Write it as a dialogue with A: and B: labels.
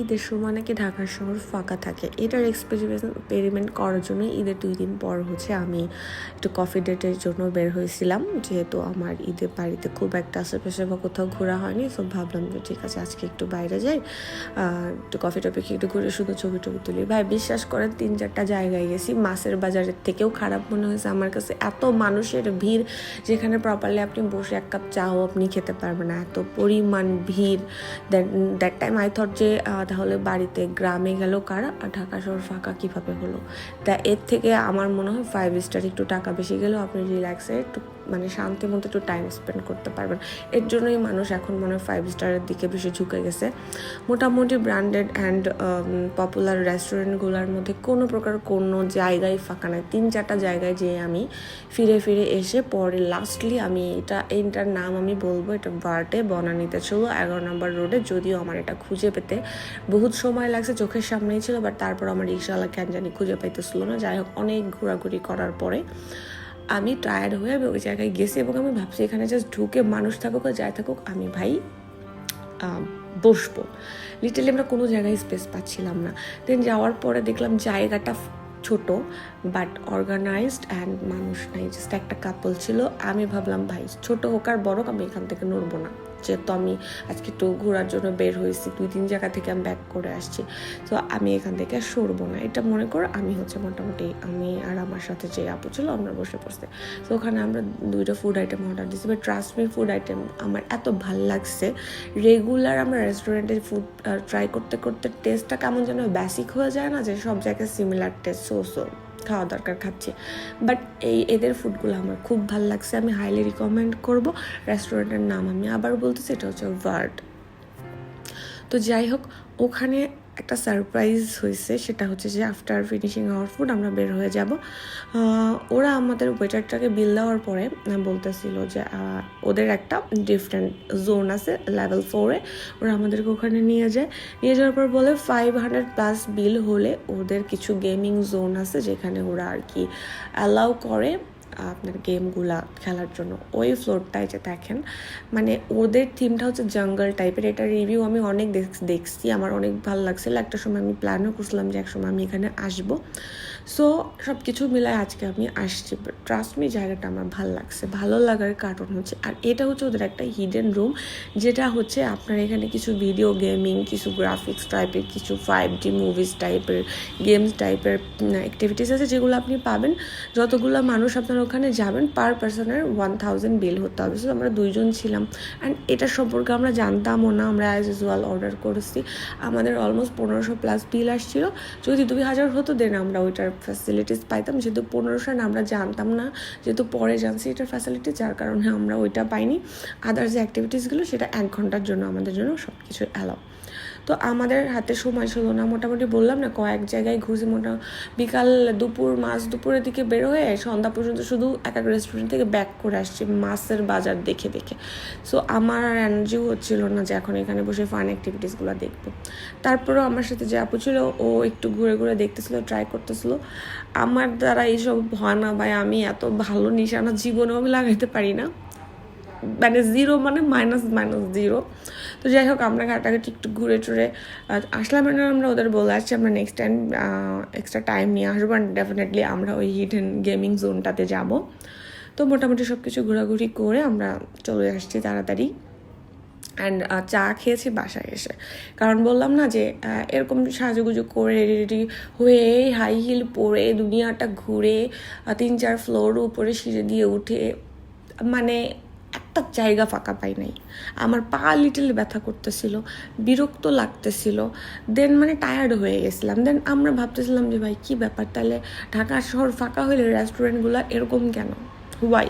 A: ঈদের সময় নাকি ঢাকা শহর ফাঁকা থাকে। এটার এক্সপেরিমেন্ট করার জন্য ঈদের 2 দিন পর আমি একটু কফি ডেটের জন্য বের হয়েছিলাম, যেহেতু আমার ঈদের বাড়িতে খুব একটা আশেপাশে বা কোথাও ঘোরা হয়নি। তো ভাবলাম যে ঠিক আছে আজকে একটু বাইরে যাই, একটু কফি টফি একটু ঘুরে শুধু ছবি টবি তুলি। ভাই বিশ্বাস করেন 3-4টা জায়গায় গেছি, মাছের বাজারের থেকেও খারাপ মনে হয়েছে আমার কাছে। এত মানুষের ভিড়, যেখানে প্রপারলি আপনি বসে এক কাপ চাও আপনি খেতে পারবেন না, এত পরিমাণ ভিড়। দ্যাট টাইম আই থট যে তাহলে বাড়িতে গ্রামে গেল কারা, আর ঢাকা শহর ফাঁকা কীভাবে হলো। তা এর থেকে আমার মনে হয় 5 স্টার একটু টাকা বেশি গেলেও আপনি রিল্যাক্সে একটু মানে শান্তি মতো একটু টাইম স্পেন্ড করতে পারবেন। এর জন্যই মানুষ এখন মনে হয় 5 স্টারের দিকে বেশি ঝুঁকে গেছে। মোটামুটি ব্র্যান্ডেড অ্যান্ড পপুলার রেস্টুরেন্টগুলোর মধ্যে কোনো প্রকার কোনো জায়গায় ফাঁকা নাই। 3-4টা জায়গায় যেয়ে আমি ফিরে এসে পরে লাস্টলি আমি এইটার নাম আমি বলবো, এটা ভার্টে বনানীতে ছিল 11 নম্বর রোডে। যদিও আমার এটা খুঁজে পেতে বহুত সময় লাগছে, চোখের সামনেই ছিল, বাট তারপর আমার রিক্সাওয়ালা কেন জানি খুঁজে পাইতেছিল না। যাই হোক, অনেক ঘোরাঘুরি করার পরে আমি টায়ার্ড হয়ে আমি ওই জায়গায় গেছি এবং আমি ভাবছি এখানে জাস্ট ঢুকে মানুষ থাকুক আর যাই থাকুক আমি ভাই বসবো। লিটারলি আমরা কোনো জায়গায় স্পেস পাচ্ছিলাম না। দেন যাওয়ার পরে দেখলাম জায়গাটা ছোট বাট অর্গানাইজড অ্যান্ড মানুষ নাই, জাস্ট একটা কাপল ছিল। আমি ভাবলাম ভাই ছোট হোক আর বড় হোক আমি এখান থেকে নড়বো না, যেহেতু আমি আজকে একটু ঘোরার জন্য বের হয়েছি, 2-3 জায়গা থেকে আমি ব্যাক করে আসছি, তো আমি এখান থেকে সরবো না। এটা মনে করো আমি মোটামুটি আমি আর আমার সাথে যে আপু ছিল আমরা বসে পড়ছে। তো ওখানে আমরা 2টা ফুড আইটেম অর্ডার দিচ্ছি, but trust me food item আমার এত ভাল লাগছে। রেগুলার আমরা রেস্টুরেন্টের ফুড ট্রাই করতে করতে টেস্টটা কেমন যেন বেসিক হয়ে যায় না, যে সব জায়গায় সিমিলার টেস্ট সো খাওয়া দরকার খাচ্ছি, বাট এদের ফুডগুলো আমার খুব ভালো লাগছে। আমি হাইলি রিকমেন্ড করব। রেস্টুরেন্টের নাম আমি আবার বলতেছি, এটা হচ্ছে ভার্ট। তো যাই হোক, ওখানে একটা সারপ্রাইজ হয়েছে, সেটা হচ্ছে যে আফটার ফিনিশিং আওয়ার ফুড আমরা বের হয়ে যাব। ওরা আমাদের ওয়েটারটাকে বিল দেওয়ার পরে বলতেছিল যে ওদের একটা ডিফারেন্ট জোন আছে লেভেল 4-এ, ওরা আমাদেরকে ওখানে নিয়ে যাওয়ার পর বলে 500+ বিল হলে ওদের কিছু গেমিং জোন আছে যেখানে ওরা আর কি অ্যালাউ করে আপনার গেমগুলা খেলার জন্য। ওই ফ্লোরটায় যে দেখেন, মানে ওদের থিমটা হচ্ছে জঙ্গল টাইপের। এটা রিভিউ আমি অনেক দেখছি, আমার অনেক ভালো লাগছিল। একটা সময় আমি প্ল্যানও করছিলাম যে একসময় আমি এখানে আসবো। সো সব কিছু মিলায় আজকে আমি আসছি। ট্রাস্ট মি, জায়গাটা আমার ভালো লাগছে। ভালো লাগার কারণ হচ্ছে, আর এটা হচ্ছে ওদের একটা হিডেন রুম, যেটা হচ্ছে আপনার এখানে কিছু ভিডিও গেমিং, কিছু গ্রাফিক্স টাইপের, কিছু 5D মুভিজ টাইপের, গেমস টাইপের অ্যাক্টিভিটিস আছে, যেগুলো আপনি পাবেন। যতগুলো মানুষ আপনার ওখানে যাবেন পার পার্সনের 1000 বিল হতে হবে। সো আমরা 2 জন ছিলাম, অ্যান্ড এটার সম্পর্কে আমরা জানতামও না। আমরা অ্যাজ ইউজুয়াল অর্ডার করেছি, আমাদের অলমোস্ট 1500+ বিল আসছিল। যদি 2000 হতো দেন আমরা ওইটার ফ্যাসিলিটিস পাইতাম, যেহেতু 1500 আমরা জানতাম না, যেহেতু পরে জানছি এটার ফ্যাসিলিটি, যার কারণে আমরা ওইটা পাইনি। আদার্স যে অ্যাক্টিভিটিসগুলো সেটা 1 ঘন্টার জন্য আমাদের জন্য সব কিছু অ্যালাউ। তো আমাদের হাতে সময় ছিল না, মোটামুটি বললাম না কয়েক জায়গায় ঘুরছি। বিকাল দুপুরের দিকে বের হয়ে সন্ধ্যা পর্যন্ত শুধু এক রেস্টুরেন্ট থেকে ব্যাক করে আসছি মাছের বাজার দেখে। সো আমার আর এনার্জিও হচ্ছিল না যে এখন এখানে বসে ফান অ্যাক্টিভিটিসগুলো দেখবো। তারপরেও আমার সাথে যে আপু ছিল ও একটু ঘুরে দেখতেছিল, ট্রাই করতেছিল। আমার দ্বারা এইসব হয় না ভাই, আমি এত ভালো নিশানা জীবনেও আমি লাগাইতে পারি না, মানে জিরো, মানে -0। তো যাই হোক, আমরা ঘাটাঘাটি একটু ঘুরে টুরে আসলাম। আমরা ওদের বলে আসছি আমরা নেক্সট টাইম এক্সট্রা টাইম নিয়ে আসবো, অ্যান্ড ডেফিনেটলি আমরা ওই হিডেন গেমিং জোনটাতে যাব। তো মোটামুটি সব কিছু ঘোরাঘুরি করে আমরা চলে আসছি তাড়াতাড়ি, অ্যান্ড চা খেয়েছি বাসায় এসে। কারণ বললাম না যে এরকম সাজুগুজু করে রেডি হয়ে হাই হিল পরে দুনিয়াটা ঘুরে 3-4 ফ্লোর উপরে সিঁড়ি দিয়ে উঠে, মানে একটা জায়গা ফাঁকা পাই নাই। আমার পা লিটল ব্যথা করতেছিল, বিরক্ত লাগতেছিল, দেন মানে টায়ার্ড হয়ে গেছিলাম। দেন আমরা ভাবতেছিলাম যে ভাই কী ব্যাপার, তাহলে ঢাকা শহর ফাঁকা হইলে রেস্টুরেন্টগুলো এরকম কেন, হোয়াই?